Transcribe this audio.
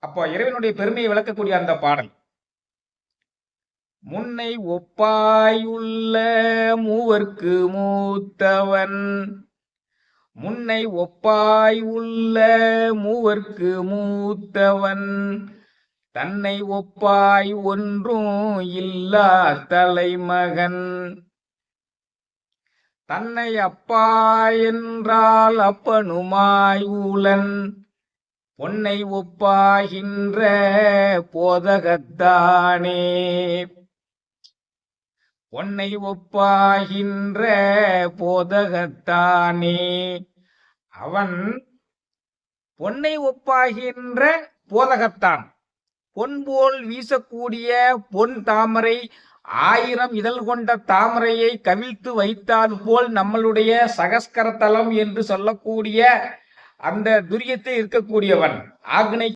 அப்போ இறைவனுடைய பெருமையை விளக்கக்கூடிய அந்த பாடல். முன்னை ஒப்பாயுள்ள மூவர்க்கு மூத்தவன், முன்னை ஒப்பாய் உள்ள மூவர்க்கு மூத்தவன், தன்னை ஒப்பாய் ஒன்றும் இல்லா தலைமகன், தன்னை அப்பா என்றால் அப்பனுமாய் ஊலன், பொன்னை ஒப்பாகின்ற போதகத்தானே, பொன்னை ஒப்பாகின்ற போதகத்தானே. அவன் பொன்னை ஒப்பாகின்ற போதகத்தான். பொன் போல் வீசக்கூடிய பொன் தாமரை 1000 இதழ் கொண்ட தாமரையை கவிழ்த்து வைத்தால் போல் நம்மளுடைய சகஸ்கர தலம் என்று சொல்லக்கூடிய அந்த துரியத்தில் இருக்கக்கூடியவன், ஆக்னை